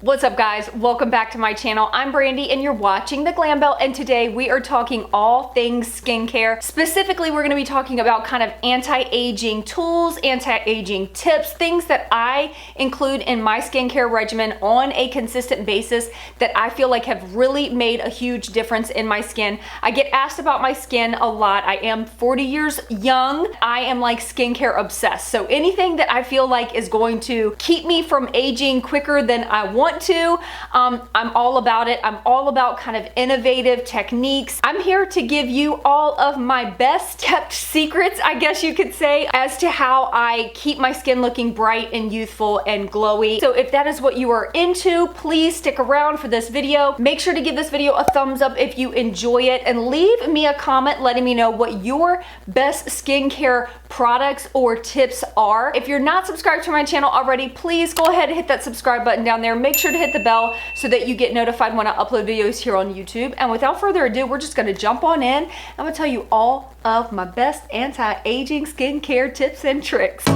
What's up guys? Welcome back to my channel. I'm Brandy and you're watching the Glam Belle, and today we are talking all things skincare. Specifically, we're going to be talking about kind of anti-aging tools, anti-aging tips, things that I include in my skincare regimen on a consistent basis that I feel like have really made a huge difference in my skin. I get asked about my skin a lot. I am 40 years young. I am like skincare obsessed. So anything that I feel like is going to keep me from aging quicker than I want to, I'm all about it. I'm all about kind of innovative techniques. I'm here to give you all of my best kept secrets, I guess you could say, as to how I keep my skin looking bright and youthful and glowy. So if that is what you are into, please stick around for this video. Make sure to give this video a thumbs up if you enjoy it, and leave me a comment letting me know what your best skincare products or tips are. If you're not subscribed to my channel already, please go ahead and hit that subscribe button down there. Make sure to hit the bell so that you get notified when I upload videos here on YouTube. And without further ado, we're just gonna jump on in. I'm gonna tell you all of my best anti-aging skincare tips and tricks. I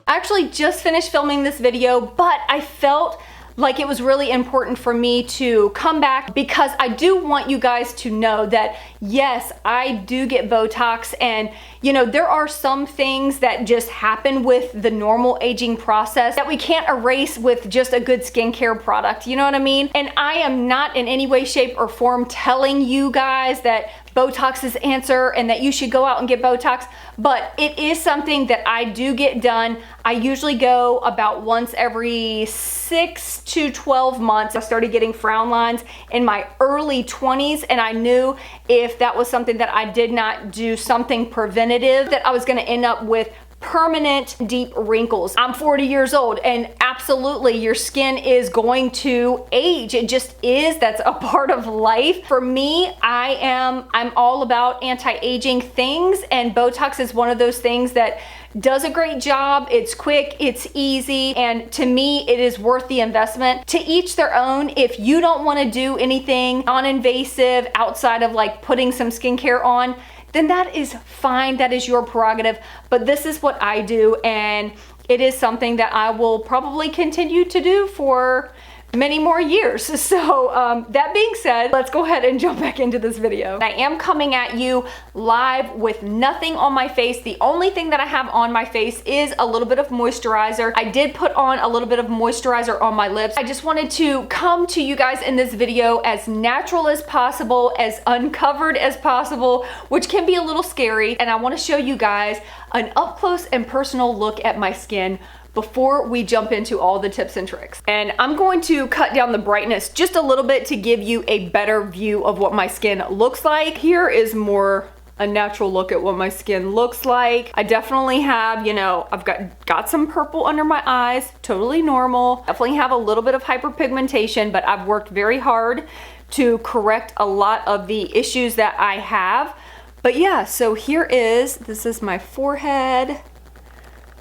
actually just finished filming this video, but I felt like it was really important for me to come back because I do want you guys to know that yes, I do get Botox, and you know, there are some things that just happen with the normal aging process that we can't erase with just a good skincare product, you know what I mean? And I am not in any way, shape, or form telling you guys that Botox is the answer and that you should go out and get Botox, but it is something that I do get done. I usually go about once every 6 to 12 months. I started getting frown lines in my early 20s, and I knew if that was something that I did not do something preventative, that I was gonna end up with permanent deep wrinkles. I'm 40 years old, and absolutely your skin is going to age. It just is. That's a part of life. For me, I'm all about anti-aging things, and Botox is one of those things that does a great job. It's quick, it's easy, and to me it is worth the investment. To each their own. If you don't want to do anything non-invasive outside of like putting some skincare on, then that is fine. That is your prerogative. But this is what I do, and it is something that I will probably continue to do for many more years. So that being said, let's go ahead and jump back into this video. I am coming at you live with nothing on my face. The only thing that I have on my face is a little bit of moisturizer. I did put on a little bit of moisturizer on my lips. I just wanted to come to you guys in this video as natural as possible, as uncovered as possible, which can be a little scary. And I want to show you guys an up close and personal look at my skin before we jump into all the tips and tricks. And I'm going to cut down the brightness just a little bit to give you a better view of what my skin looks like. Here is more a natural look at what my skin looks like. I definitely have, you know, I've got some purple under my eyes, totally normal. Definitely have a little bit of hyperpigmentation, but I've worked very hard to correct a lot of the issues that I have. But yeah, so this is my forehead.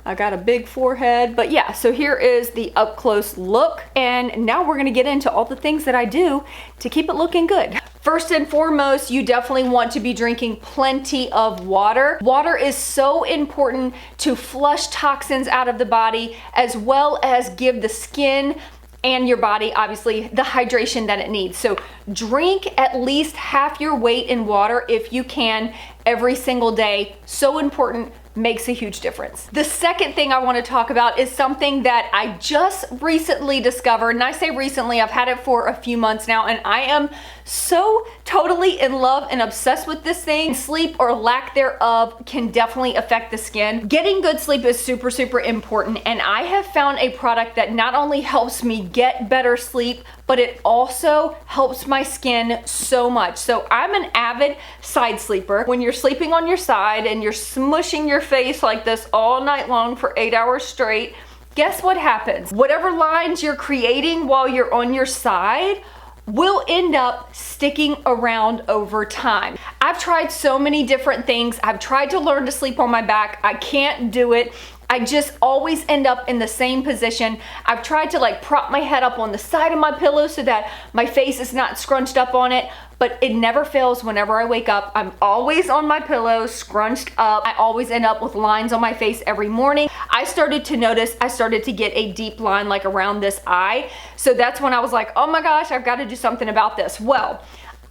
I got a big forehead, but yeah, so here is the up close look. And now we're gonna get into all the things that I do to keep it looking good. First and foremost, you definitely want to be drinking plenty of water. Water is so important to flush toxins out of the body, as well as give the skin and your body, obviously, the hydration that it needs. So drink at least half your weight in water if you can every single day. So important. Makes a huge difference. The second thing I want to talk about is something that I just recently discovered, and I say recently, I've had it for a few months now, and I am so totally in love and obsessed with this thing. Sleep or lack thereof can definitely affect the skin. Getting good sleep is super, super important, and I have found a product that not only helps me get better sleep, but it also helps my skin so much. So I'm an avid side sleeper. When you're sleeping on your side and you're smushing your face like this all night long for 8 hours straight, guess what happens? Whatever lines you're creating while you're on your side will end up sticking around over time. I've tried so many different things. I've tried to learn to sleep on my back. I can't do it. I just always end up in the same position. I've tried to like prop my head up on the side of my pillow so that my face is not scrunched up on it, but it never fails. Whenever I wake up, I'm always on my pillow, scrunched up. I always end up with lines on my face every morning. I started to notice I started to get a deep line like around this eye. So that's when I was like, oh my gosh, I've got to do something about this. Well,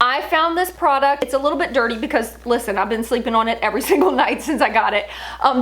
I found this product. It's a little bit dirty because, listen, I've been sleeping on it every single night since I got it.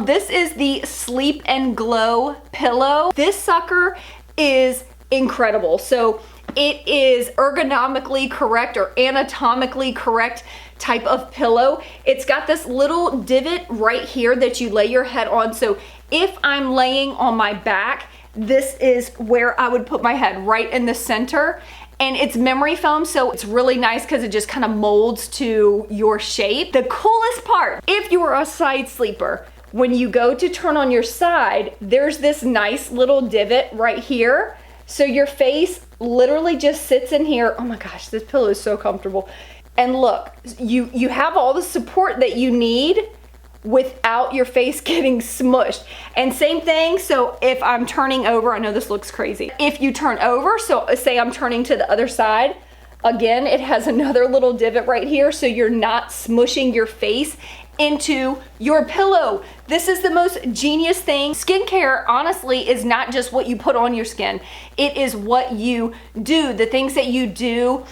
This is the Sleep and Glow pillow. This sucker is incredible. So it is ergonomically correct or anatomically correct type of pillow. It's got this little divot right here that you lay your head on. So if I'm laying on my back, this is where I would put my head, right in the center. And it's memory foam, so it's really nice because it just kind of molds to your shape. The coolest part, if you are a side sleeper, when you go to turn on your side, there's this nice little divot right here. So your face literally just sits in here. Oh my gosh, this pillow is so comfortable. And look, you have all the support that you need without your face getting smushed. And same thing, so if I'm turning over, I know this looks crazy. If you turn over, so say I'm turning to the other side, again, it has another little divot right here, so you're not smushing your face into your pillow. This is the most genius thing. Skincare, honestly, is not just what you put on your skin. It is what you do, the things that you do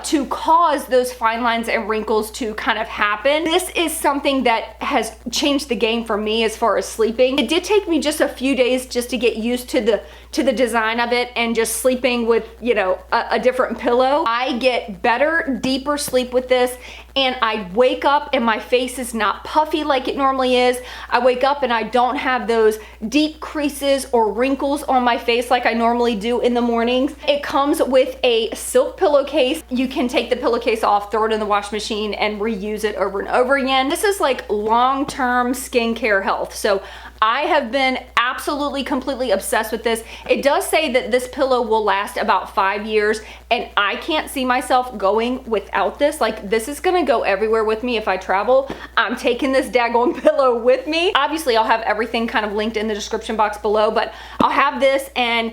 to cause those fine lines and wrinkles to kind of happen. This is something that has changed the game for me as far as sleeping. It did take me just a few days just to get used to the design of it and just sleeping with, you know, a different pillow. I get better, deeper sleep with this, and I wake up and my face is not puffy like it normally is. I wake up and I don't have those deep creases or wrinkles on my face like I normally do in the mornings. It comes with a silk pillowcase. You can take the pillowcase off, throw it in the wash machine, and reuse it over and over again. This is like long-term skincare health. So I have been absolutely, completely obsessed with this. It does say that this pillow will last about 5 years, and I can't see myself going without this. Like, this is gonna go everywhere with me if I travel. I'm taking this daggone pillow with me. Obviously, I'll have everything kind of linked in the description box below, but I'll have this, and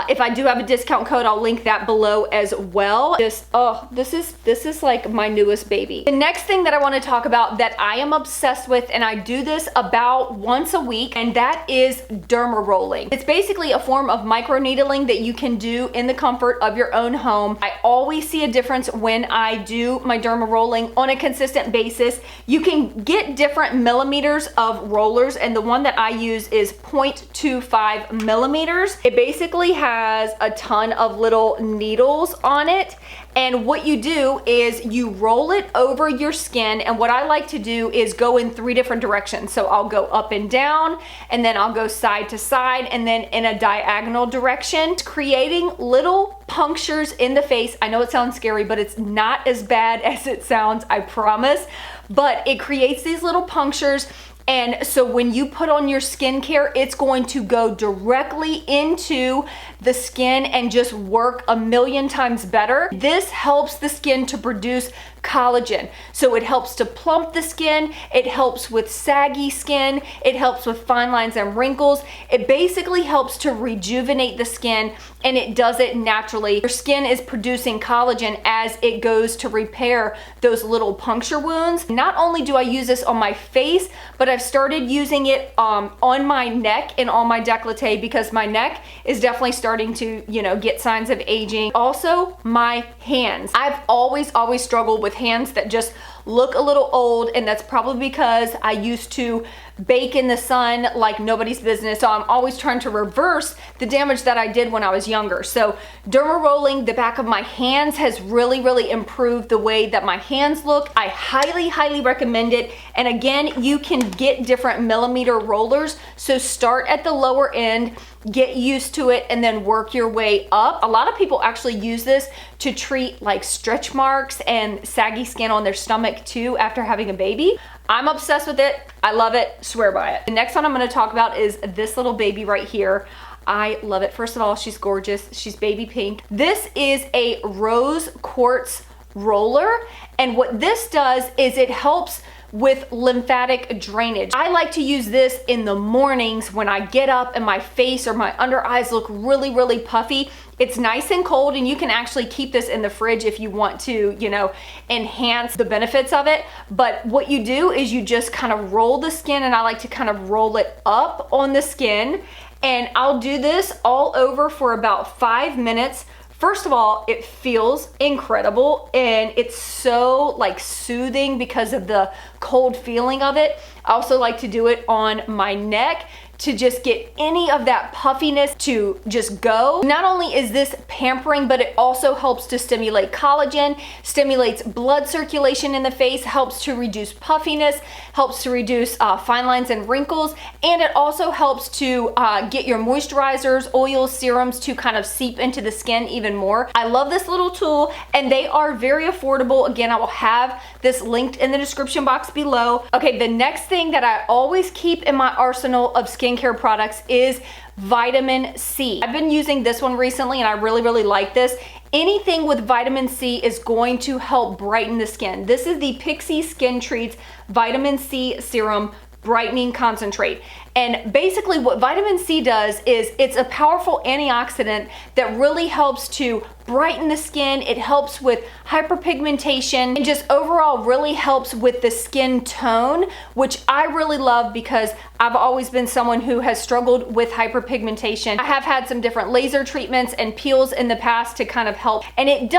if I do have a discount code, I'll link that below as well. Just, oh, this is like my newest baby. The next thing that I want to talk about that I am obsessed with, and I do this about once a week, and that is Dermarolling. It's basically a form of microneedling that you can do in the comfort of your own home. I always see a difference when I do my Dermarolling on a consistent basis. You can get different millimeters of rollers, and the one that I use is 0.25 millimeters. It basically has a ton of little needles on it, and what you do is you roll it over your skin, and what I like to do is go in 3 different directions. So I'll go up and down, and then I'll go side to side, and then in a diagonal direction, creating little punctures in the face. I know it sounds scary, but it's not as bad as it sounds, I promise. But it creates these little punctures, and so when you put on your skincare, it's going to go directly into the skin and just work a million times better. This helps the skin to produce collagen. So it helps to plump the skin, it helps with saggy skin, it helps with fine lines and wrinkles. It basically helps to rejuvenate the skin, and it does it naturally. Your skin is producing collagen as it goes to repair those little puncture wounds. Not only do I use this on my face, but I've started using it on my neck and on my décolleté, because my neck is definitely starting to, you know, get signs of aging. Also, my hands. I've always struggled with hands that just look a little old, and that's probably because I used to bake in the sun like nobody's business. So I'm always trying to reverse the damage that I did when I was younger. So Dermarolling the back of my hands has really improved the way that my hands look. I highly recommend it. And again, you can get different millimeter rollers. So start at the lower end, get used to it, and then work your way up. A lot of people actually use this to treat like stretch marks and saggy skin on their stomach too after having a baby. I'm obsessed with it. I love it. Swear by it. The next one I'm going to talk about is this little baby right here. I love it. First of all, she's gorgeous. She's baby pink. This is a rose quartz roller, and what this does is it helps with lymphatic drainage. I like to use this in the mornings when I get up and my face or my under eyes look really, really puffy. It's nice and cold, and you can actually keep this in the fridge if you want to, you know, enhance the benefits of it. But what you do is you just kind of roll the skin, and I like to kind of roll it up on the skin. And I'll do this all over for about 5 minutes. First of all, it feels incredible, and it's so like soothing because of the cold feeling of it. I also like to do it on my neck to just get any of that puffiness to just go. Not only is this pampering, but it also helps to stimulate collagen, stimulates blood circulation in the face, helps to reduce puffiness, helps to reduce fine lines and wrinkles, and it also helps to get your moisturizers, oils, serums to kind of seep into the skin even more. I love this little tool, and they are very affordable. Again, I will have this linked in the description box below. Okay, the next thing that I always keep in my arsenal of skincare products is vitamin C. I've been using this one recently, and I really, really like this. Anything with vitamin C is going to help brighten the skin. This is the Pixie Skin Treats Vitamin C Serum Brightening Concentrate. And basically what vitamin C does is it's a powerful antioxidant that really helps to brighten the skin. It helps with hyperpigmentation and just overall really helps with the skin tone, which I really love because I've always been someone who has struggled with hyperpigmentation. I have had some different laser treatments and peels in the past to kind of help, and it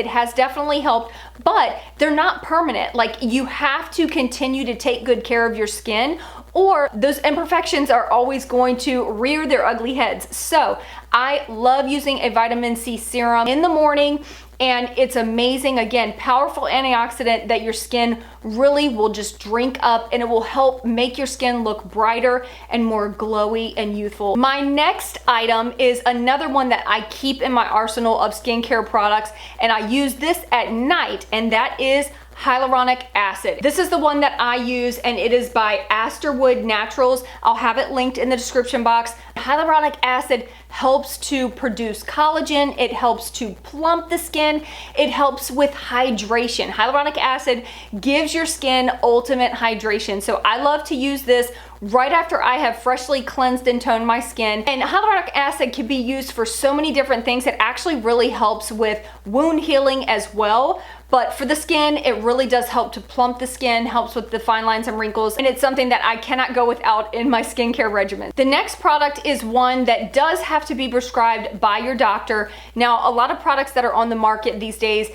has definitely helped, but they're not permanent. Like, you have to continue to take good care of your skin, or those imperfections are always going to rear their ugly heads. So I love using a vitamin C serum in the morning, and it's amazing. Again, powerful antioxidant that your skin really will just drink up, and it will help make your skin look brighter and more glowy and youthful. My next item is another one that I keep in my arsenal of skincare products, and I use this at night, and that is hyaluronic acid. This is the one that I use, and it is by Astorwood Naturals. I'll have it linked in the description box. Hyaluronic acid helps to produce collagen. It helps to plump the skin. It helps with hydration. Hyaluronic acid gives your skin ultimate hydration. So I love to use this right after I have freshly cleansed and toned my skin. And hyaluronic acid can be used for so many different things. It actually really helps with wound healing as well. But for the skin, it really does help to plump the skin, helps with the fine lines and wrinkles, and it's something that I cannot go without in my skincare regimen. The next product is one that does have to be prescribed by your doctor. Now, a lot of products that are on the market these days,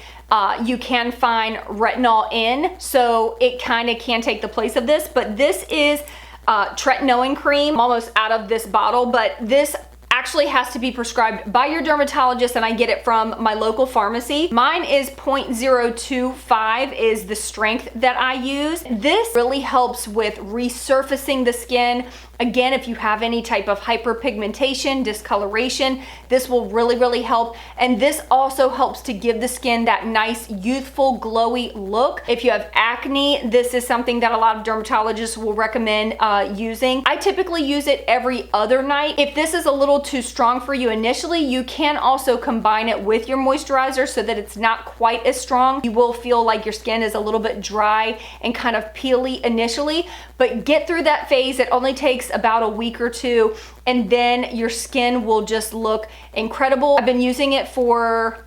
you can find retinol in, so it kind of can take the place of this, but this is Tretinoin cream. I'm almost out of this bottle, but this actually has to be prescribed by your dermatologist, and I get it from my local pharmacy. Mine is 0.025 is the strength that I use. This really helps with resurfacing the skin. Again, if you have any type of hyperpigmentation, discoloration, this will really, really help. And this also helps to give the skin that nice, youthful, glowy look. If you have acne, this is something that a lot of dermatologists will recommend using. I typically use it every other night. If this is a little too strong for you initially, you can also combine it with your moisturizer so that it's not quite as strong. You will feel like your skin is a little bit dry and kind of peely initially, but get through that phase. It only takes about a week or two, and then your skin will just look incredible. I've been using it for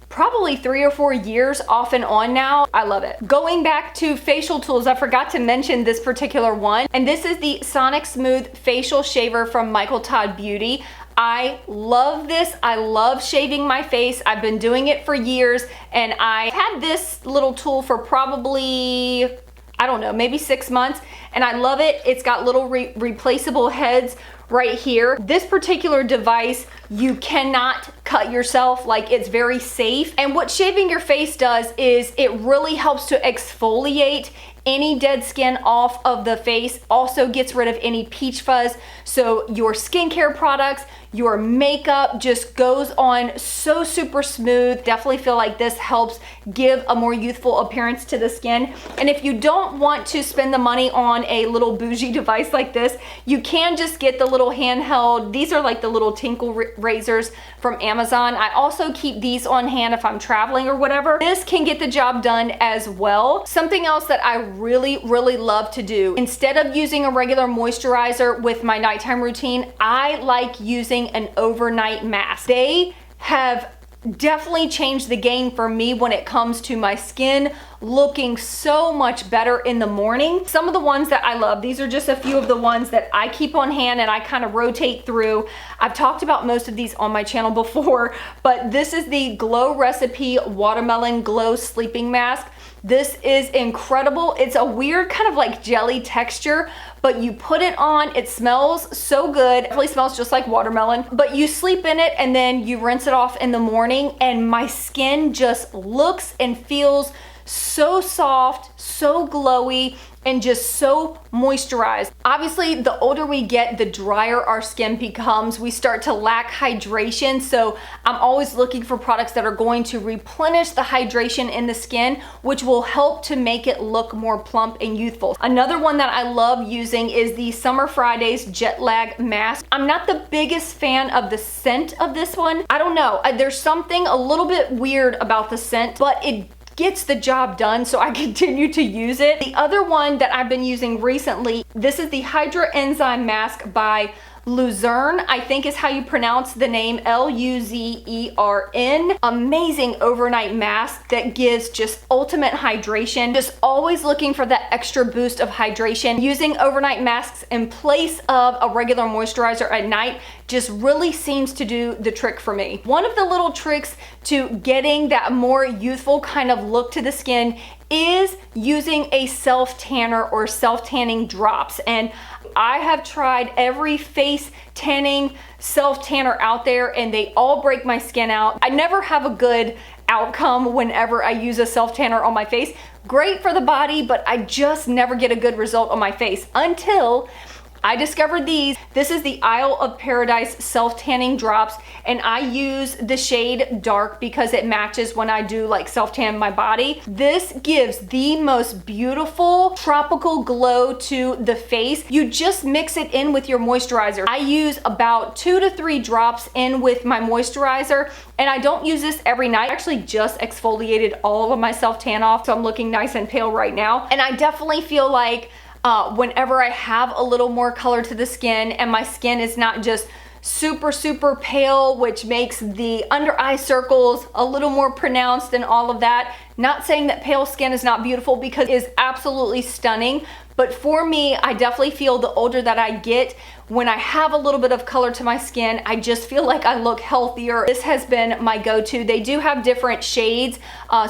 probably 3 or 4 years off and on now. I love it. Going back to facial tools, I forgot to mention this particular one, and this is the Sonic Smooth Facial Shaver from Michael Todd Beauty. I love this. I love shaving my face. I've been doing it for years, and I had this little tool for probably, I don't know, maybe 6 months, and I love it. It's got little replaceable heads right here. This particular device, you cannot cut yourself. Like, it's very safe. And what shaving your face does is it really helps to exfoliate any dead skin off of the face, also gets rid of any peach fuzz. So your skincare products, your makeup just goes on so super smooth. Definitely feel like this helps give a more youthful appearance to the skin. And if you don't want to spend the money on a little bougie device like this, you can just get the little handheld. These are like the little tinkle razors from Amazon. Amazon. I also keep these on hand if I'm traveling or whatever. This can get the job done as well. Something else that I really love to do, instead of using a regular moisturizer with my nighttime routine, I like using an overnight mask. They have definitely changed the game for me when it comes to my skin looking so much better in the morning. Some of the ones that I love, these are just a few of the ones that I keep on hand and I kind of rotate through. I've talked about most of these on my channel before, but this is the Glow Recipe Watermelon Glow Sleeping Mask. This is incredible. It's a weird kind of like jelly texture, but you put it on, it smells so good. It really smells just like watermelon, but you sleep in it and then you rinse it off in the morning and my skin just looks and feels so soft, so glowy, and just so moisturized. Obviously, the older we get, the drier our skin becomes. We start to lack hydration, so I'm always looking for products that are going to replenish the hydration in the skin, which will help to make it look more plump and youthful. Another one that I love using is the Summer Fridays Jet Lag Mask. I'm not the biggest fan of the scent of this one. I don't know, there's something a little bit weird about the scent, but it gets the job done, so I continue to use it. The other one that I've been using recently, this is the Hydra Enzyme Mask by Luzern, I think is how you pronounce the name, Luzern. Amazing overnight mask that gives just ultimate hydration. Just always looking for that extra boost of hydration. Using overnight masks in place of a regular moisturizer at night just really seems to do the trick for me. One of the little tricks to getting that more youthful kind of look to the skin is using a self-tanner or self-tanning drops. And I have tried every face tanning self-tanner out there and they all break my skin out. I never have a good outcome whenever I use a self-tanner on my face. Great for the body, but I just never get a good result on my face until I discovered these. This is the Isle of Paradise self-tanning drops, and I use the shade dark because it matches when I do like self-tan my body. This gives the most beautiful tropical glow to the face. You just mix it in with your moisturizer. I use about 2 to 3 drops in with my moisturizer, and I don't use this every night. I actually just exfoliated all of my self-tan off, so I'm looking nice and pale right now. And I definitely feel like whenever I have a little more color to the skin and my skin is not just super pale, which makes the under eye circles a little more pronounced and all of that. Not saying that pale skin is not beautiful, because it is absolutely stunning. But for me, I definitely feel the older that I get, when I have a little bit of color to my skin, I just feel like I look healthier. This has been my go-to. They do have different shades.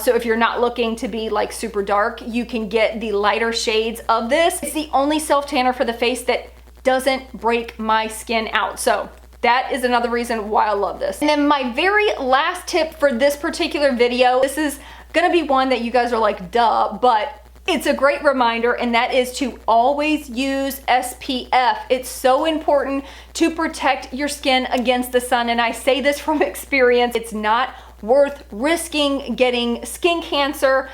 So if you're not looking to be like super dark, you can get the lighter shades of this. It's the only self-tanner for the face that doesn't break my skin out. So that is another reason why I love this. And then my very last tip for this particular video, this is gonna be one that you guys are like, duh, but it's a great reminder, and that is to always use SPF. It's so important to protect your skin against the sun, and I say this from experience. It's not worth risking getting skin cancer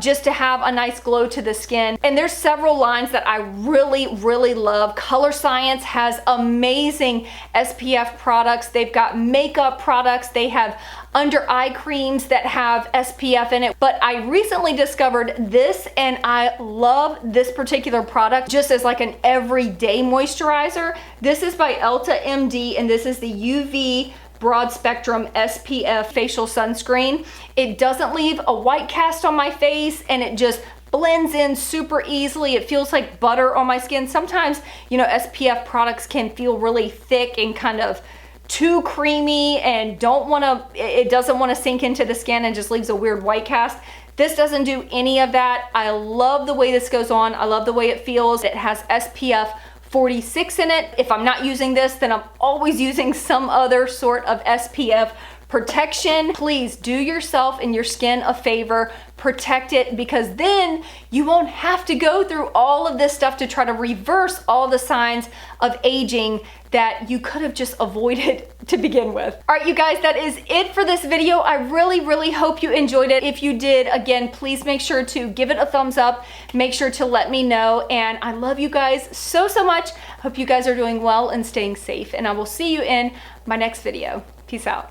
just to have a nice glow to the skin. And there's several lines that I really love. Color Science has amazing SPF products. They've got makeup products. They have under eye creams that have SPF in it. But I recently discovered this, and I love this particular product just as like an everyday moisturizer. This is by Elta MD, and this is the UV Broad Spectrum SPF facial sunscreen. It doesn't leave a white cast on my face, and it just blends in super easily. It feels like butter on my skin. Sometimes, you know, SPF products can feel really thick and kind of too creamy and it doesn't want to sink into the skin and just leaves a weird white cast. This doesn't do any of that. I love the way this goes on. I love the way it feels. It has SPF 46 in it. If I'm not using this, then I'm always using some other sort of SPF protection. Please do yourself and your skin a favor, protect it, because then you won't have to go through all of this stuff to try to reverse all the signs of aging that you could have just avoided to begin with. All right, you guys, that is it for this video. I really hope you enjoyed it. If you did, again, please make sure to give it a thumbs up. Make sure to let me know. And I love you guys so much. Hope you guys are doing well and staying safe. And I will see you in my next video. Peace out.